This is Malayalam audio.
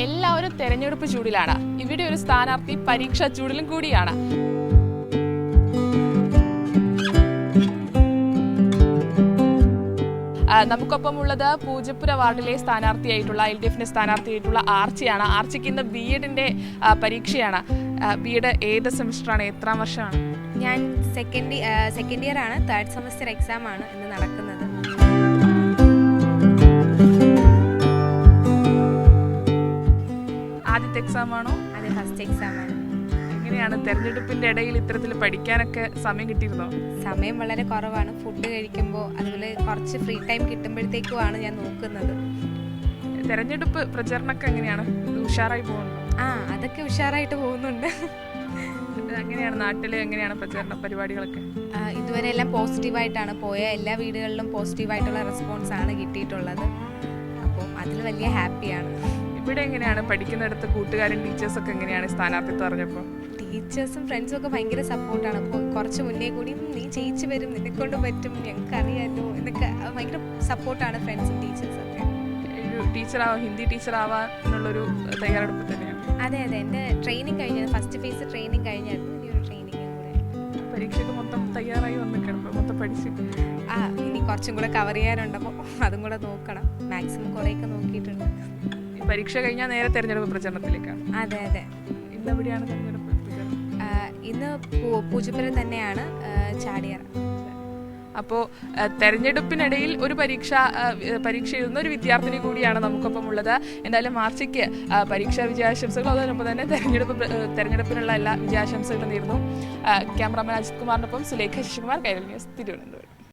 എല്ലാവരും തെരഞ്ഞെടുപ്പ് ചൂടിലാണ്. ഇവിടെ ഒരു സ്ഥാനാർത്ഥി പരീക്ഷാ ചൂടിലും കൂടിയാണ്. നമുക്കൊപ്പം ഉള്ളത് പൂജപ്പുര വാർഡിലെ സ്ഥാനാർത്ഥിയായിട്ടുള്ള LDFിന്റെ സ്ഥാനാർത്ഥിയായിട്ടുള്ള ആർച്ചിയാണ്. ആർച്ചിക്ക് ഇന്ന് BEdന്റെ പരീക്ഷയാണ്. BEd ഏത് സെമിസ്റ്ററാണ്, എത്രാം വർഷമാണ്? ഞാൻ സെക്കൻഡ് ഇയർ ആണ്. 3rd സെമസ്റ്റർ എക്സാം ആണ് ഇന്ന് നടക്കുന്നത്. ആദ്യത്തെ എക്സാം ആണോ? അതെ, ഫസ്റ്റ് എക്സാം ആണ്. എങ്ങനെയാണ് തെരഞ്ഞെടുപ്പിന്റെ ഇടയിൽ ഇത്തരത്തിൽ പഠിക്കാനൊക്കെ സമയം കിട്ടിയിരുന്നോ? സമയം വളരെ കുറവാണ്. ഫുഡ് കഴിക്കുമ്പോൾ അതുപോലെ കുറച്ച് ഫ്രീ ടൈം കിട്ടുമ്പോഴത്തേക്കുമാണ് ഞാൻ നോക്കുന്നത്. തെരഞ്ഞെടുപ്പ് പ്രചരണമൊക്കെ എങ്ങനെയാണ്? ഉഷാറായി പോകുന്നു? അതൊക്കെ ഉഷാറായിട്ട് പോകുന്നുണ്ട്. എങ്ങനെയാണ് നാട്ടില്, എങ്ങനെയാണ് പ്രചരണ പരിപാടികളൊക്കെ? ഇതുവരെ എല്ലാം പോസിറ്റീവായിട്ടാണ് പോയ. എല്ലാ വീടുകളിലും പോസിറ്റീവായിട്ടുള്ള റെസ്പോൺസ് ആണ് കിട്ടിയിട്ടുള്ളത്. അപ്പോൾ അതിൽ വലിയ ഹാപ്പിയാണ്. ഇവിടെ എങ്ങനെയാണ് പഠിക്കുന്നിടത്ത് കൂട്ടുകാരും ടീച്ചേഴ്സൊക്കെ എങ്ങനെയാണ് സ്ഥാനാർത്ഥിത്വം അറിഞ്ഞപ്പോൾ? ടീച്ചേഴ്സും ഫ്രണ്ട്സും ഒക്കെ ഭയങ്കര സപ്പോർട്ടാണ്. അപ്പോൾ കുറച്ച് മുന്നേ കൂടിയും നീ ജയിച്ചു വരും, നിന്നെക്കൊണ്ട് പറ്റും, ഞങ്ങൾക്കറിയാമല്ലോ എന്നൊക്കെ ഭയങ്കര സപ്പോർട്ടാണ് ഫ്രണ്ട്സും ടീച്ചേഴ്സൊക്കെ. ഒരു ടീച്ചറാവാം, ഹിന്ദി ടീച്ചറാവാൻ എന്നുള്ളൊരു തയ്യാറെടുപ്പ് തന്നെയാണ്? അതെ, എൻ്റെ ട്രെയിനിങ് കഴിഞ്ഞത്, ഫസ്റ്റ് ഫേസ് ട്രെയിനിങ് കഴിഞ്ഞായിരുന്നു. ഇനി ഒരു ട്രെയിനിങ്ങും കൂടെ. പരീക്ഷയ്ക്ക് മൊത്തം തയ്യാറായി വന്നിട്ടുണ്ട്, മൊത്തം പഠിച്ച്? ഇനി കുറച്ചും കൂടെ കവർ ചെയ്യാനുണ്ടപ്പോൾ അതും കൂടെ നോക്കണം. മാക്സിമം കുറേയൊക്കെ നോക്കിയിട്ടുണ്ട്. പരീക്ഷ കഴിഞ്ഞാൽ നേരെ തെരഞ്ഞെടുപ്പ് പ്രചരണത്തിലേക്കാണ്? അതെ അതെ. ഇന്നെവിടെയാണ് തെരഞ്ഞെടുപ്പ്? ഇന്ന് പൂജപ്പുര തന്നെയാണ്, ചാടിയറ. അപ്പോൾ തെരഞ്ഞെടുപ്പിനിടയിൽ ഒരു പരീക്ഷ എഴുതുന്ന ഒരു വിദ്യാർത്ഥിനി കൂടിയാണ് നമുക്കൊപ്പം ഉള്ളത്. എന്തായാലും മാർച്ചിക്ക് പരീക്ഷാ വിജയാശംസകൾ, അതോടൊപ്പം തന്നെ തെരഞ്ഞെടുപ്പിനുള്ള എല്ലാ വിജയാശംസകളും നേരുന്നു. ക്യാമറാമാൻ അജിത് കുമാറിനൊപ്പം സുലേഖ ശശികുമാർ, കൈരളി ന്യൂസ്, തിരുവനന്തപുരം.